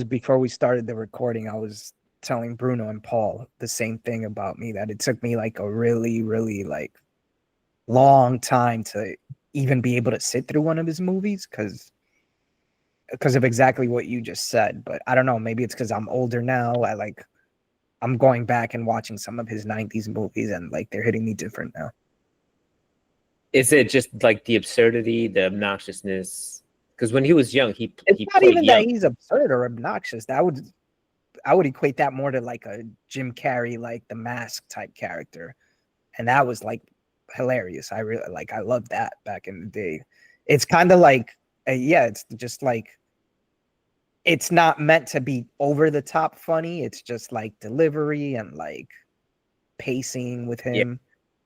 Before we started the recording, I was telling Bruno and Paul the same thing about me, that it took me like a really, really like long time to even be able to sit through one of his movies because of exactly what you just said. But I don't know, maybe it's because I'm older now. I'm going back and watching some of his 90s movies and like they're hitting me different now. Is it just like the absurdity, the obnoxiousness? Because when he was young, he not played even young. that he's absurd or obnoxious. I would equate that more to like a Jim Carrey, like The Mask type character, and that was like hilarious. I loved that back in the day. It's kind of like it's just like it's not meant to be over the top funny. It's just like delivery and like pacing with him.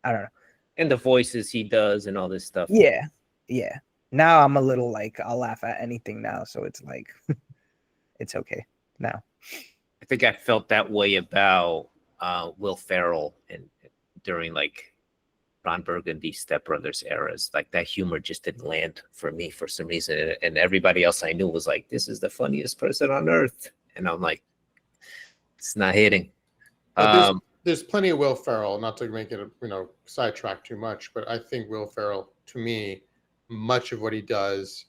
I don't know. And the voices he does and all this stuff. Yeah. Now I'm a little like I'll laugh at anything now, so it's like it's okay now. I think I felt that way about Will Ferrell and during like Ron Burgundy Step Brothers eras. Like that humor just didn't land for me for some reason, and everybody else I knew was like, "This is the funniest person on earth," and I'm like, "It's not hitting." There's plenty of Will Ferrell. Not to make it sidetrack too much, but I think Will Ferrell, to me, much of what he does,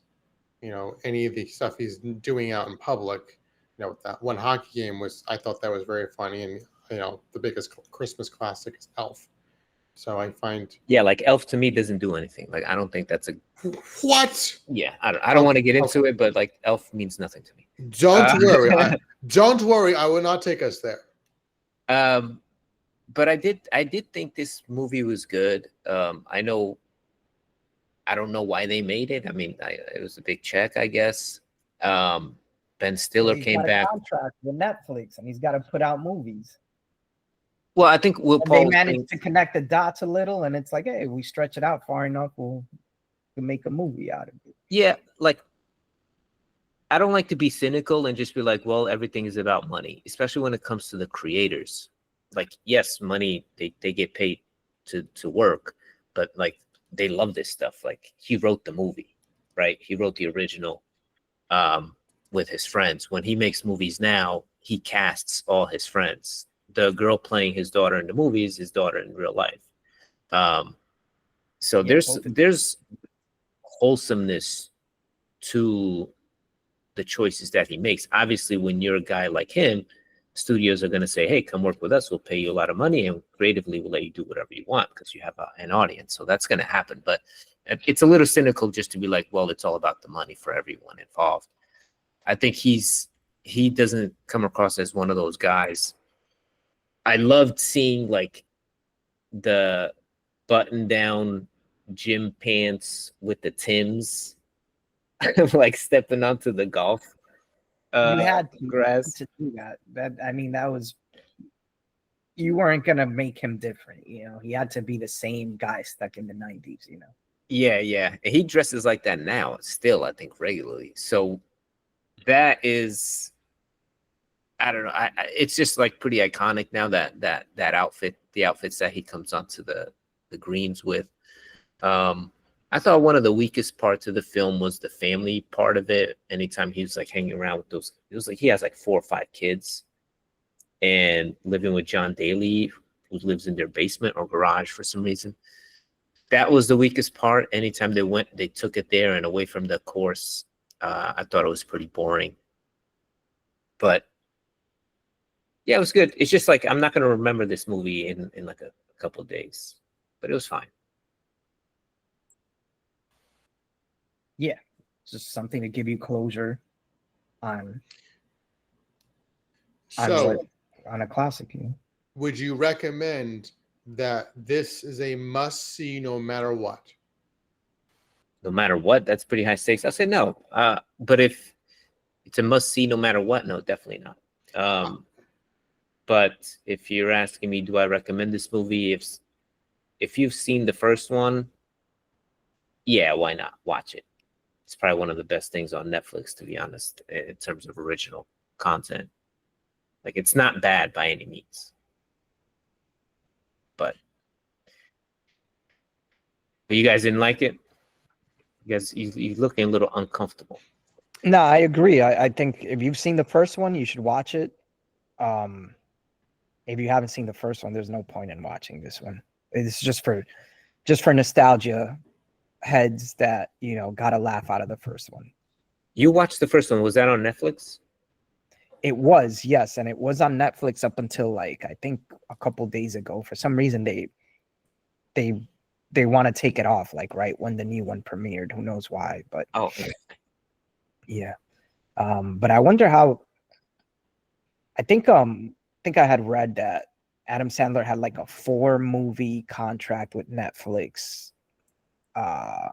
any of the stuff he's doing out in public, that one hockey game I thought that was very funny, and the biggest Christmas classic is Elf. So I find like Elf to me doesn't do anything. Like I don't think that's a what. Yeah, I don't want to get into it, but like Elf means nothing to me. Don't worry. Don't worry. I will not take us there. But I did think this movie was good. I don't know why they made it. I mean, it was a big check, I guess. Ben Stiller came back. Contract with Netflix, and he's got to put out movies. Well, I think they managed to connect the dots a little, and it's like, hey, we stretch it out far enough, we'll make a movie out of it. Yeah, like I don't like to be cynical and just be like, well, everything is about money, especially when it comes to the creators. Like, yes, money, they get paid to work, but like they love this stuff. Like he wrote the movie, right? He wrote the original with his friends. When he makes movies now, he casts all his friends. The girl playing his daughter in the movie is his daughter in real life. So there's wholesomeness to the choices that he makes. Obviously, when you're a guy like him, studios are going to say, hey, come work with us. We'll pay you a lot of money, and creatively we'll let you do whatever you want because you have an audience. So that's going to happen. But it's a little cynical just to be like, well, it's all about the money for everyone involved. I think he doesn't come across as one of those guys. I loved seeing like the button down gym pants with the Tims, like stepping onto the golf You had grass. to do that. I mean, that was, you weren't gonna make him different. He had to be the same guy stuck in the 90s. Yeah, yeah. And he dresses like that now, still, I think, regularly. So that is, I don't know. It's just like pretty iconic now, that outfit, the outfits that he comes onto the greens with. I thought one of the weakest parts of the film was the family part of it. Anytime he was like hanging around with those, it was like he has like 4 or 5 kids and living with John Daly, who lives in their basement or garage for some reason. That was the weakest part. Anytime they took it there and away from the course. I thought it was pretty boring. But yeah, it was good. It's just like I'm not going to remember this movie in like a couple of days, but it was fine. Yeah, just something to give you closure on So, on a classic. would you recommend that this is a must see no matter what? No matter what, that's pretty high stakes. I'll say no. But if it's a must see no matter what, no, definitely not. But if you're asking me, do I recommend this movie? If you've seen the first one, yeah, why not? Watch it. It's probably one of the best things on Netflix, to be honest, in terms of original content. Like, it's not bad by any means. But you guys didn't like it? You guys, you're looking a little uncomfortable. No, I agree. I think if you've seen the first one, you should watch it. If you haven't seen the first one, there's no point in watching this one. It's just for nostalgia heads that got a laugh out of the first one. You watched the first one. Was that on Netflix? It was, yes, and it was on Netflix up until like I think a couple days ago. For some reason, they want to take it off like right when the new one premiered. Who knows why? But yeah. But I wonder how. I think I had read that Adam Sandler had like a 4-movie contract with Netflix. I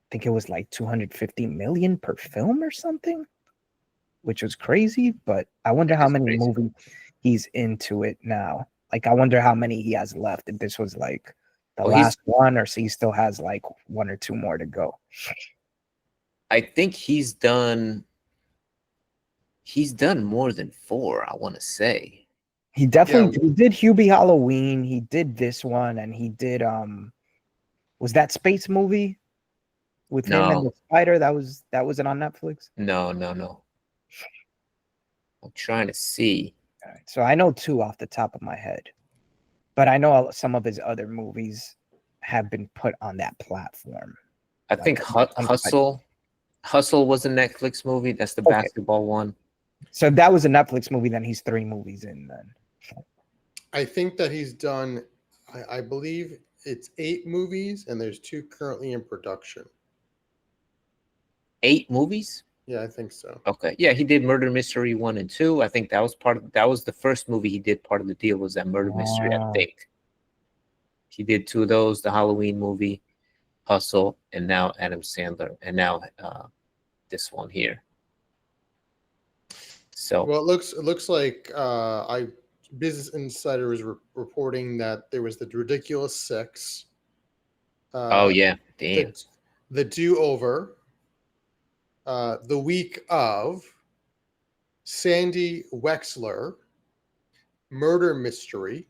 think it was like $250 million per film or something, which was crazy. But I wonder how many movies he's into it now. Like, I wonder how many he has left. If this was like the last one, or so he still has like 1 or 2 more to go. I think he's done more than 4, I want to say. He definitely he did Hubie Halloween. He did this one, and he did was that space movie with him and the spider? That wasn't on Netflix? No. I'm trying to see. All right, so I know 2 off the top of my head, but I know some of his other movies have been put on that platform. I think Hustle was a Netflix movie. That's the basketball one. So if that was a Netflix movie, then he's 3 movies in then. I think that he's done, I believe it's 8 movies, and there's 2 currently in production. 8 movies? Yeah, I think so. Okay. Yeah, he did Murder Mystery 1 and 2. I think that was the first movie he did. Part of the deal was that Murder Mystery, I think. He did 2 of those, the Halloween movie, Hustle, and now Adam Sandler, and now this one here. So well, it looks like Business Insider is reporting that there was the Ridiculous 6. Oh yeah, damn. The Do-Over. The Week of. Sandy Wexler. Murder Mystery.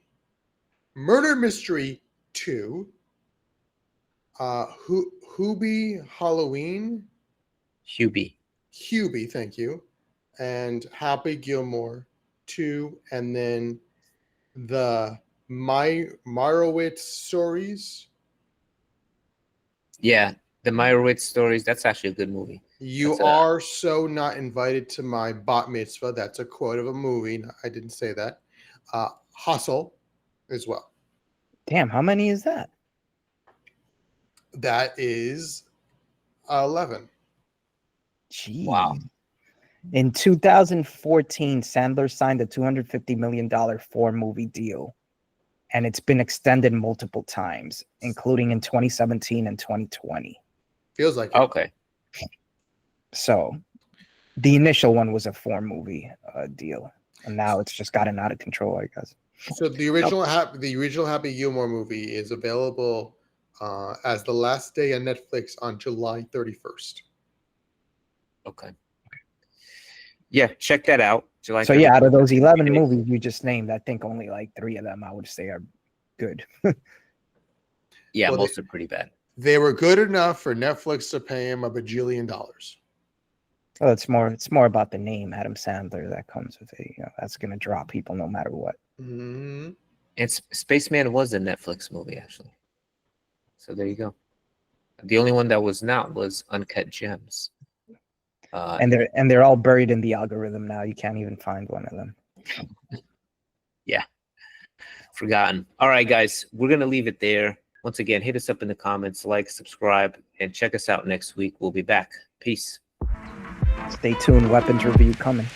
Murder Mystery 2. Hubie Halloween. Hubie, thank you. And Happy Gilmore 2, and then the Meyerowitz stories. Yeah, the Meyerowitz stories. That's actually a good movie. You are so not invited to my bat mitzvah. That's a quote of a movie. I didn't say that. Hustle as well. Damn, how many is that? That is 11. Jeez. Wow. In 2014, Sandler signed a $250 million 4-movie deal. and it's been extended multiple times, including in 2017 and 2020. Feels like it. Okay. So the initial one was a 4-movie deal, and now it's just gotten out of control, I guess. So the original Happy Gilmore movie is available as The Last Day on Netflix on July 31st. Okay. Yeah, check that out. July So yeah, 31st. out of those 11 movies you just named, I think only like 3 of them I would say are good. Yeah, Well, most are pretty bad. They were good enough for Netflix to pay him $1 bajillion. Well, it's more about the name Adam Sandler that comes with it. You know, that's gonna draw people no matter what. Mm-hmm. And Spaceman was a Netflix movie, actually. So there you go. The only one that was not was Uncut Gems. And they're all buried in the algorithm now. You can't even find one of them. Yeah. Forgotten. All right, guys, we're going to leave it there. Once again, hit us up in the comments, like, subscribe, and check us out next week. We'll be back. Peace. Stay tuned. Weapons review coming.